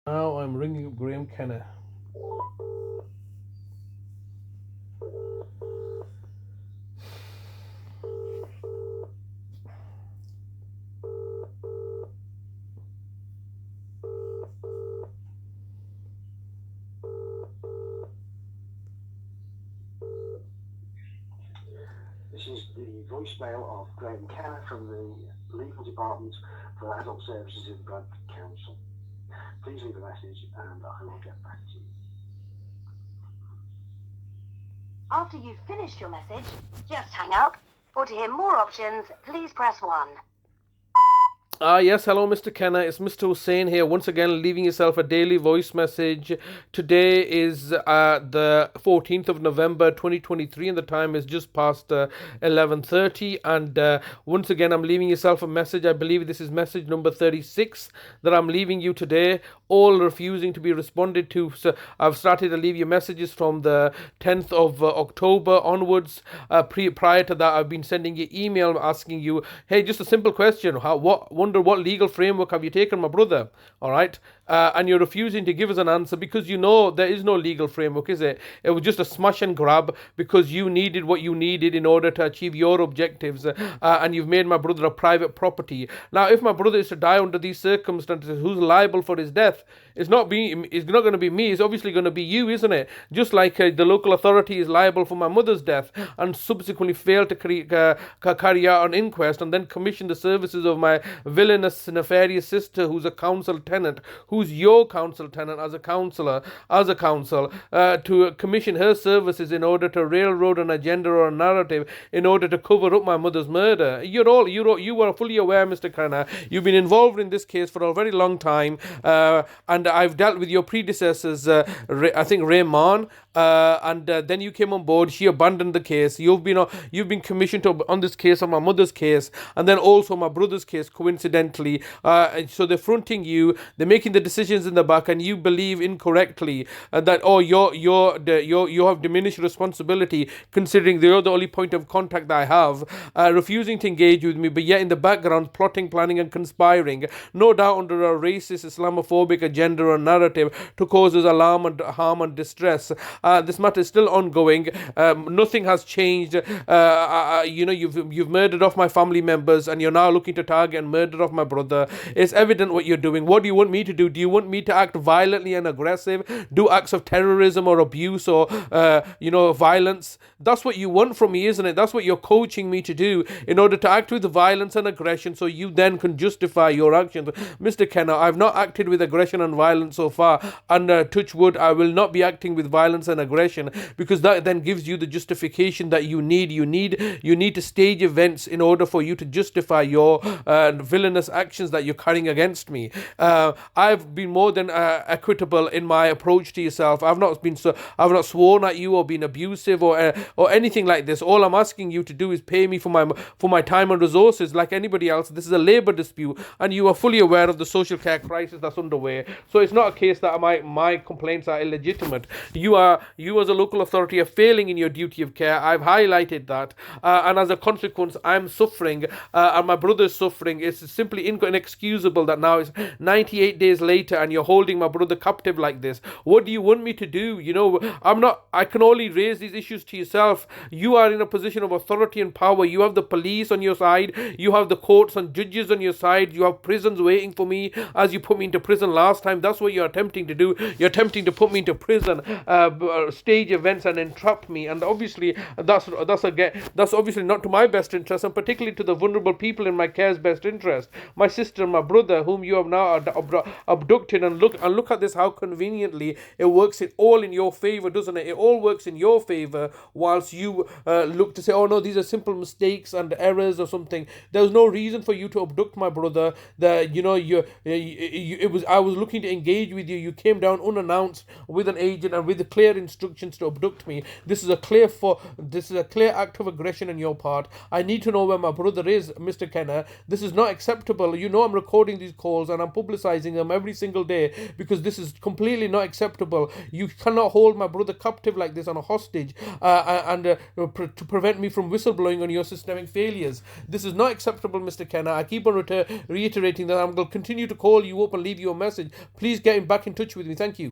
Now I'm ringing up Graeme Kenna. This is the voicemail of Graeme Kenna from the Legal Department for Adult Services in Bradford Council. Please leave a message and I will get back to you. After you've finished your message, just hang up. Or to hear more options, please press 1. Yes, hello, Mr. Kenna. It's Mr. Hussain here, once again, leaving yourself a daily voice message. Today is the 14th of November, 2023, and the time is just past 11:30. And once again, I'm leaving yourself a message. I believe this is message number 36 that I'm leaving you today, all refusing to be responded to. So I've started to leave you messages from the 10th of October onwards. Prior to that, I've been sending you email asking you, hey, just a simple question. Wonder what legal framework have you taken, my brother? All right. And you're refusing to give us an answer because you know there is no legal framework, is it? It was just a smash and grab because you needed what you needed in order to achieve your objectives, and you've made my brother a private property. Now, if my brother is to die under these circumstances, who's liable for his death? It's not going to be me. It's obviously going to be you, isn't it? Just like the local authority is liable for my mother's death and subsequently failed to carry out an inquest and then commission the services of my villainous, nefarious sister, who's a council tenant, who's your council tenant as a council, to commission her services in order to railroad an agenda or a narrative in order to cover up my mother's murder. You are fully aware, Mr. Kenna. You've been involved in this case for a very long time, and I've dealt with your predecessors, I think Raymond, and then you came on board. She abandoned the case. You've been commissioned on this case, on my mother's case, and then also my brother's case, coincidentally. So they're fronting you. They're making the decisions in the back, and you believe incorrectly that you have diminished responsibility, considering you're the only point of contact that I have, refusing to engage with me, but yet in the background plotting, planning, and conspiring, no doubt under a racist, Islamophobic agenda or narrative to cause us alarm and harm and distress. This matter is still ongoing. Nothing has changed. You've murdered off my family members, and you're now looking to target and murder off my brother. It's evident what you're doing. What do you want me to do? Do you want me to act violently and aggressive, do acts of terrorism or abuse or violence? That's what you want from me, isn't it? That's what you're coaching me to do, in order to act with violence and aggression, so you then can justify your actions. Mr. Kenna, I've not acted with aggression and violence so far, and touch wood, I will not be acting with violence and aggression, because that then gives you the justification that you need. You need to stage events in order for you to justify your villainous actions that you're carrying against me. I've been more than equitable in my approach to yourself. I've not sworn at you or been abusive or anything like this. All I'm asking you to do is pay me for my time and resources like anybody else. This is a labour dispute, and you are fully aware of the social care crisis that's underway. So it's not a case that my complaints are illegitimate. You as a local authority are failing in your duty of care. I've highlighted that, and as a consequence, I'm suffering, and my brother's suffering. It's simply inexcusable that now it's 98 days later and you're holding my brother captive like this. What do you want me to do? I can only raise these issues to yourself. You are in a position of authority and power. You have the police on your side. You have the courts and judges on your side. You have prisons waiting for me, as you put me into prison last time. That's what you're attempting to do. You're attempting to put me into prison, stage events and entrap me. And obviously, that's obviously not to my best interest, and particularly to the vulnerable people in my care's best interest. My sister and my brother, whom you have now abducted, and look at this, how conveniently it works all in your favor, doesn't it? It all works in your favor, whilst you look to say, oh no, these are simple mistakes and errors or something. There was no reason for you to abduct my brother. I was looking to engage with you. You came down unannounced with an agent and with clear instructions to abduct me. This is a clear act of aggression on your part. I need to know where my brother is, Mr. Kenna. This is not acceptable. acceptable. You know I'm recording these calls and I'm publicizing them every single day because this is completely not acceptable. You cannot hold my brother captive like this on a hostage to prevent me from whistleblowing on your systemic failures. This is not acceptable, Mr. Kenna. I keep on reiterating that I'm going to continue to call you up and leave you a message. Please get back in touch with me. Thank you.